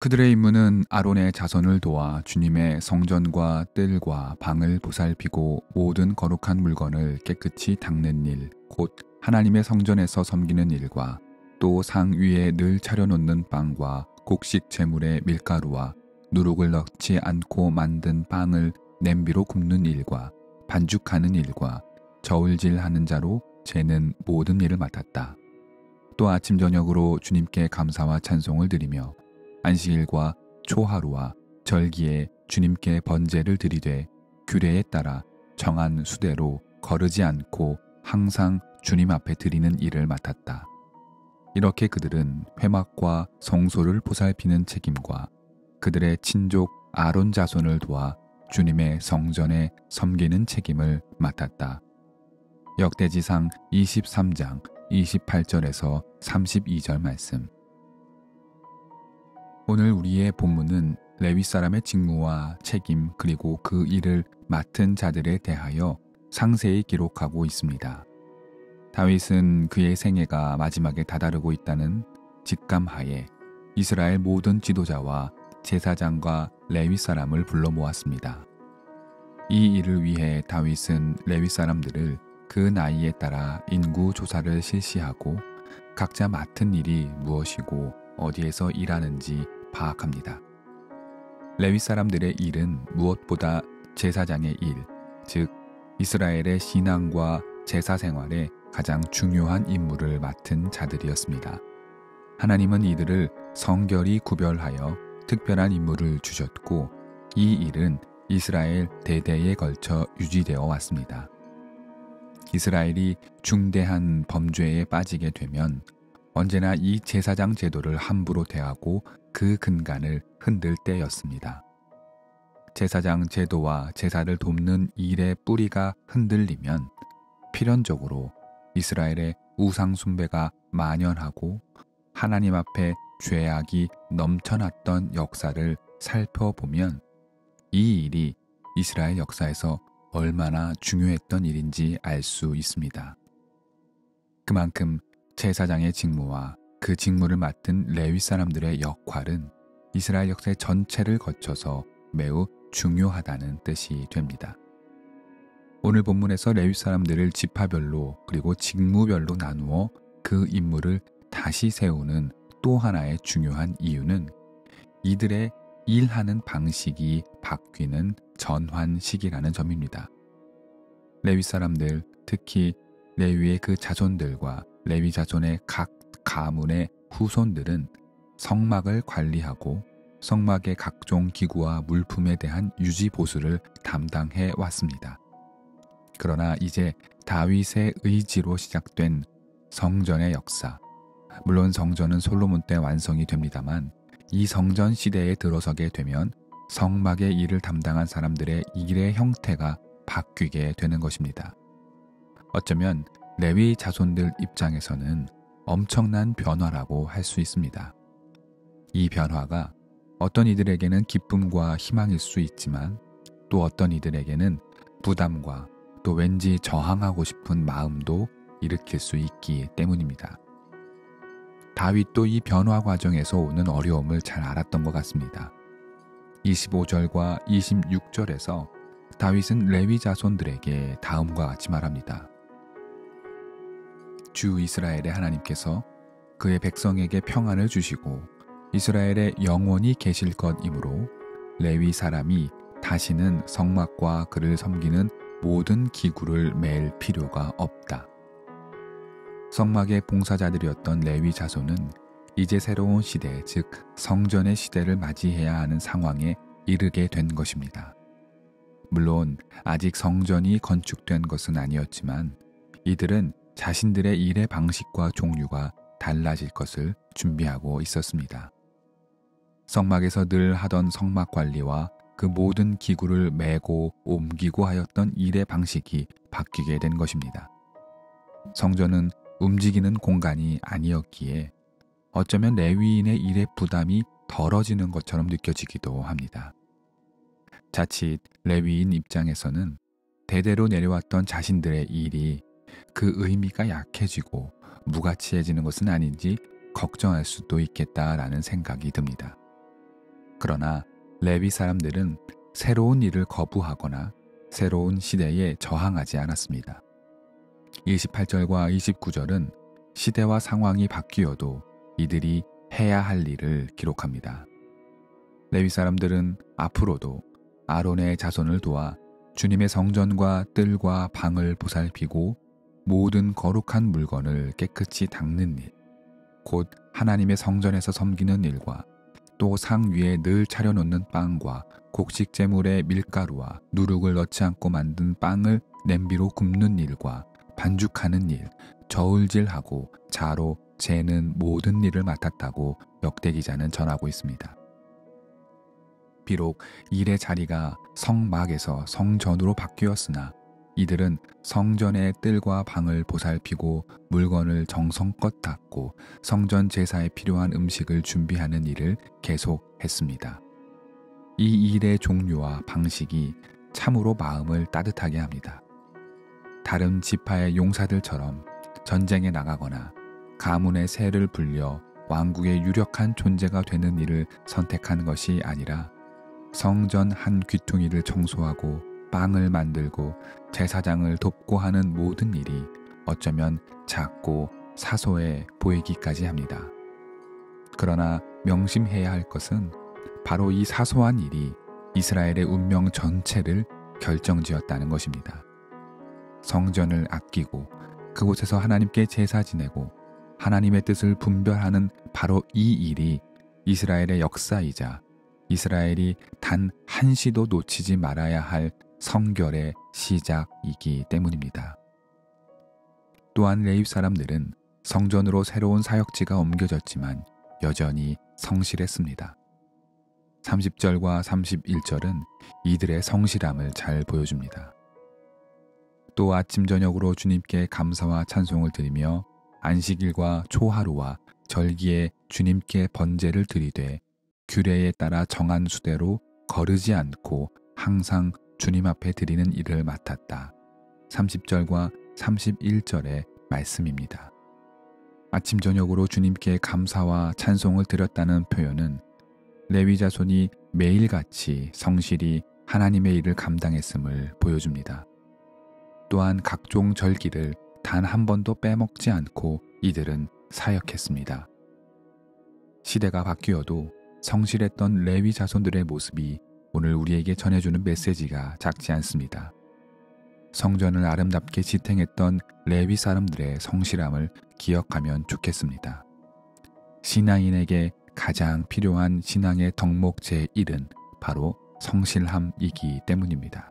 그들의 임무는 아론의 자손을 도와 주님의 성전과 뜰과 방을 보살피고 모든 거룩한 물건을 깨끗이 닦는 일, 곧 하나님의 성전에서 섬기는 일과 또 상 위에 늘 차려놓는 빵과 곡식 제물의 밀가루와 누룩을 넣지 않고 만든 빵을 냄비로 굽는 일과 반죽하는 일과 저울질하는 자로 재는 모든 일을 맡았다. 또 아침 저녁으로 주님께 감사와 찬송을 드리며 안식일과 초하루와 절기에 주님께 번제를 드리되 규례에 따라 정한 수대로 거르지 않고 항상 주님 앞에 드리는 일을 맡았다. 이렇게 그들은 회막과 성소를 보살피는 책임과 그들의 친족 아론 자손을 도와 주님의 성전에 섬기는 책임을 맡았다. 역대지상 23장 28절에서 32절 말씀. 오늘 우리의 본문은 레위 사람의 직무와 책임 그리고 그 일을 맡은 자들에 대하여 상세히 기록하고 있습니다. 다윗은 그의 생애가 마지막에 다다르고 있다는 직감하에 이스라엘 모든 지도자와 제사장과 레위 사람을 불러 모았습니다. 이 일을 위해 다윗은 레위 사람들을 그 나이에 따라 인구 조사를 실시하고 각자 맡은 일이 무엇이고 어디에서 일하는지 파악합니다. 레위 사람들의 일은 무엇보다 제사장의 일, 즉 이스라엘의 신앙과 제사 생활에 가장 중요한 임무를 맡은 자들이었습니다. 하나님은 이들을 성결히 구별하여 특별한 임무를 주셨고 이 일은 이스라엘 대대에 걸쳐 유지되어 왔습니다. 이스라엘이 중대한 범죄에 빠지게 되면 언제나 이 제사장 제도를 함부로 대하고 그 근간을 흔들 때였습니다. 제사장 제도와 제사를 돕는 일의 뿌리가 흔들리면 필연적으로 이스라엘의 우상 숭배가 만연하고 하나님 앞에 죄악이 넘쳐났던 역사를 살펴보면 이 일이 이스라엘 역사에서 얼마나 중요했던 일인지 알 수 있습니다. 그만큼 제사장의 직무와 그 직무를 맡은 레위 사람들의 역할은 이스라엘 역사 전체를 거쳐서 매우 중요하다는 뜻이 됩니다. 오늘 본문에서 레위 사람들을 지파별로 그리고 직무별로 나누어 그 임무를 다시 세우는 또 하나의 중요한 이유는 이들의 일하는 방식이 바뀌는 전환식이라는 점입니다. 레위 사람들, 특히 레위의 그 자손들과 레위 자손의 각 가문의 후손들은 성막을 관리하고 성막의 각종 기구와 물품에 대한 유지 보수를 담당해 왔습니다. 그러나 이제 다윗의 의지로 시작된 성전의 역사, 물론 성전은 솔로몬 때 완성이 됩니다만 이 성전 시대에 들어서게 되면 성막의 일을 담당한 사람들의 일의 형태가 바뀌게 되는 것입니다. 어쩌면 레위 자손들 입장에서는 엄청난 변화라고 할 수 있습니다. 이 변화가 어떤 이들에게는 기쁨과 희망일 수 있지만 또 어떤 이들에게는 부담과 또 왠지 저항하고 싶은 마음도 일으킬 수 있기 때문입니다. 다윗도 이 변화 과정에서 오는 어려움을 잘 알았던 것 같습니다. 25절과 26절에서 다윗은 레위 자손들에게 다음과 같이 말합니다. 주 이스라엘의 하나님께서 그의 백성에게 평안을 주시고 이스라엘에 영원히 계실 것이므로 레위 사람이 다시는 성막과 그를 섬기는 모든 기구를 맬 필요가 없다. 성막의 봉사자들이었던 레위 자손은 이제 새로운 시대, 즉 성전의 시대를 맞이해야 하는 상황에 이르게 된 것입니다. 물론 아직 성전이 건축된 것은 아니었지만 이들은 자신들의 일의 방식과 종류가 달라질 것을 준비하고 있었습니다. 성막에서 늘 하던 성막 관리와 그 모든 기구를 메고 옮기고 하였던 일의 방식이 바뀌게 된 것입니다. 성전은 움직이는 공간이 아니었기에 어쩌면 레위인의 일의 부담이 덜어지는 것처럼 느껴지기도 합니다. 자칫 레위인 입장에서는 대대로 내려왔던 자신들의 일이 그 의미가 약해지고 무가치해지는 것은 아닌지 걱정할 수도 있겠다라는 생각이 듭니다. 그러나 레위 사람들은 새로운 일을 거부하거나 새로운 시대에 저항하지 않았습니다. 28절과 29절은 시대와 상황이 바뀌어도 이들이 해야 할 일을 기록합니다. 레위 사람들은 앞으로도 아론의 자손을 도와 주님의 성전과 뜰과 방을 보살피고 모든 거룩한 물건을 깨끗이 닦는 일, 곧 하나님의 성전에서 섬기는 일과 또 상 위에 늘 차려놓는 빵과 곡식 제물에 밀가루와 누룩을 넣지 않고 만든 빵을 냄비로 굽는 일과 반죽하는 일, 저울질하고 자로 재는 모든 일을 맡았다고 역대기자는 전하고 있습니다. 비록 일의 자리가 성막에서 성전으로 바뀌었으나 이들은 성전의 뜰과 방을 보살피고 물건을 정성껏 닦고 성전 제사에 필요한 음식을 준비하는 일을 계속했습니다. 이 일의 종류와 방식이 참으로 마음을 따뜻하게 합니다. 다른 지파의 용사들처럼 전쟁에 나가거나 가문의 세를 불려 왕국의 유력한 존재가 되는 일을 선택한 것이 아니라 성전 한 귀퉁이를 청소하고 빵을 만들고 제사장을 돕고 하는 모든 일이 어쩌면 작고 사소해 보이기까지 합니다. 그러나 명심해야 할 것은 바로 이 사소한 일이 이스라엘의 운명 전체를 결정지었다는 것입니다. 성전을 아끼고 그곳에서 하나님께 제사 지내고 하나님의 뜻을 분별하는 바로 이 일이 이스라엘의 역사이자 이스라엘이 단 한시도 놓치지 말아야 할 성결의 시작이기 때문입니다. 또한 레위 사람들은 성전으로 새로운 사역지가 옮겨졌지만 여전히 성실했습니다. 30절과 31절은 이들의 성실함을 잘 보여줍니다. 또 아침 저녁으로 주님께 감사와 찬송을 드리며 안식일과 초하루와 절기에 주님께 번제를 드리되 규례에 따라 정한 수대로 거르지 않고 항상 주님 앞에 드리는 일을 맡았다. 30절과 31절의 말씀입니다. 아침 저녁으로 주님께 감사와 찬송을 드렸다는 표현은 레위 자손이 매일같이 성실히 하나님의 일을 감당했음을 보여줍니다. 또한 각종 절기를 단 한 번도 빼먹지 않고 이들은 사역했습니다. 시대가 바뀌어도 성실했던 레위 자손들의 모습이 오늘 우리에게 전해주는 메시지가 작지 않습니다. 성전을 아름답게 지탱했던 레위 사람들의 성실함을 기억하면 좋겠습니다. 신앙인에게 가장 필요한 신앙의 덕목 제1은 바로 성실함이기 때문입니다.